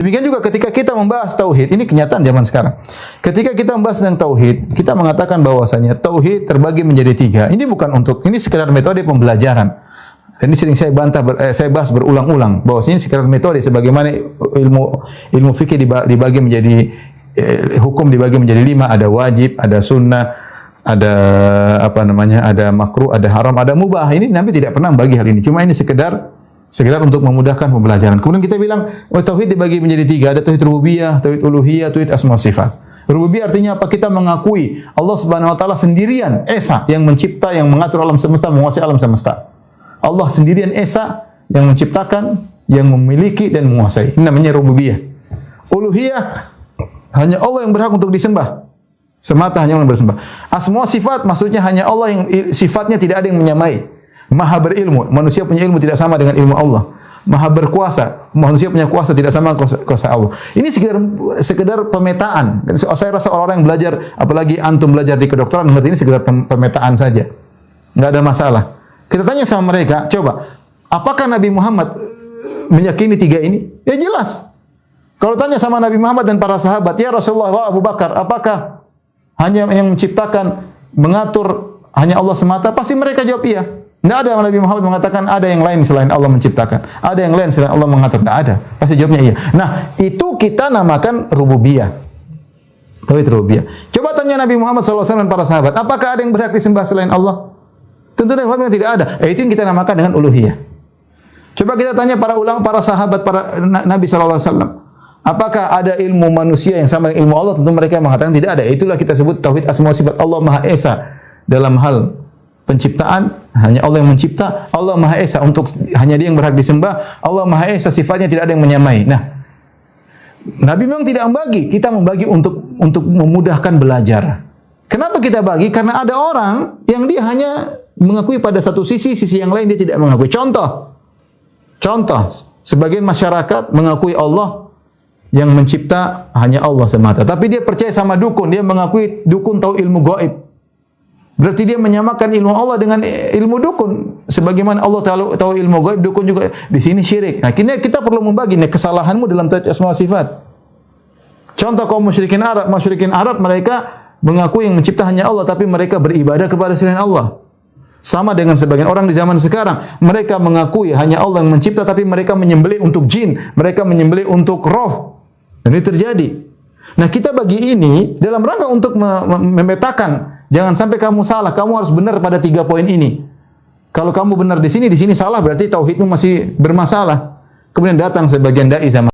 Demikian juga ketika kita membahas tauhid, ini kenyataan zaman sekarang. Ketika kita membahas tentang tauhid, kita mengatakan bahwasanya tauhid terbagi menjadi 3. Ini bukan untuk, ini sekedar metode pembelajaran. Dan ini sering saya saya bahas berulang-ulang bahwasanya ini sekedar metode sebagaimana ilmu fikih dibagi menjadi hukum dibagi menjadi 5, ada wajib, ada sunnah, ada ada makruh, ada haram, ada mubah. Ini Nabi tidak pernah membagi hal ini. Cuma ini sekedar untuk memudahkan pembelajaran. Kemudian kita bilang, tauhid dibagi menjadi 3, ada tauhid rububiyah, tauhid uluhiyah, tauhid asma sifat. Rububiyah artinya apa? Kita mengakui Allah Subhanahu wa taala sendirian, esa, yang mencipta, yang mengatur alam semesta, menguasai alam semesta. Allah sendirian esa yang menciptakan, yang memiliki dan menguasai. Ini namanya rububiyah. Uluhiyah hanya Allah yang berhak untuk disembah. Semata hanya Allah yang bersembah. Asma sifat maksudnya hanya Allah yang sifatnya tidak ada yang menyamai. Maha berilmu, manusia punya ilmu tidak sama dengan ilmu Allah. Maha berkuasa, manusia punya kuasa tidak sama kuasa Allah. Ini sekedar pemetaan. Dan saya rasa orang-orang yang belajar, apalagi antum belajar di kedokteran, mengerti ini sekedar pemetaan saja. Enggak ada masalah. Kita tanya sama mereka, coba, apakah Nabi Muhammad meyakini 3 ini? Ya jelas. Kalau tanya sama Nabi Muhammad dan para sahabat, ya Rasulullah wa Abu Bakar, apakah hanya yang menciptakan, mengatur hanya Allah semata? Pasti mereka jawab iya. Tidak ada Nabi Muhammad mengatakan ada yang lain selain Allah menciptakan. Ada yang lain selain Allah mengatur. Tidak ada. Pasti jawabnya iya. Nah, itu kita namakan rububiyah. Tauhid rububiyah. Coba tanya Nabi Muhammad SAW dan para sahabat, apakah ada yang berhak disembah selain Allah? Tentu tidak ada. Itu yang kita namakan dengan uluhiyah. Coba kita tanya para sahabat, para Nabi SAW. Apakah ada ilmu manusia yang sama dengan ilmu Allah? Tentu mereka mengatakan tidak ada. Itulah kita sebut tauhid asma sifat. Allah Maha Esa dalam hal penciptaan, hanya Allah yang mencipta. Allah Maha Esa untuk hanya Dia yang berhak disembah. Allah Maha Esa sifatnya tidak ada yang menyamai. Nah, Nabi memang tidak membagi. Kita membagi untuk memudahkan belajar. Kenapa kita bagi? Karena ada orang yang dia hanya mengakui pada satu sisi yang lain dia tidak mengakui. Contoh, sebagian masyarakat mengakui Allah yang mencipta hanya Allah semata. Tapi dia percaya sama dukun. Dia mengakui dukun tahu ilmu gaib. Berarti dia menyamakan ilmu Allah dengan ilmu dukun. Sebagaimana Allah tahu ilmu gaib, dukun juga. Di sini syirik. Nah, kita perlu membagi kesalahanmu dalam tauhid asma wa sifat. Contoh kaum musyrikin Arab mereka mengaku yang mencipta hanya Allah, tapi mereka beribadah kepada selain Allah. Sama dengan sebagian orang di zaman sekarang, mereka mengakui hanya Allah yang mencipta, tapi mereka menyembelih untuk jin, mereka menyembelih untuk roh. Dan ini terjadi. Nah, kita bagi ini dalam rangka untuk memetakan, jangan sampai kamu salah, kamu harus benar pada 3 poin ini. Kalau kamu benar di sini salah, berarti tauhidmu masih bermasalah. Kemudian datang sebagian dai zaman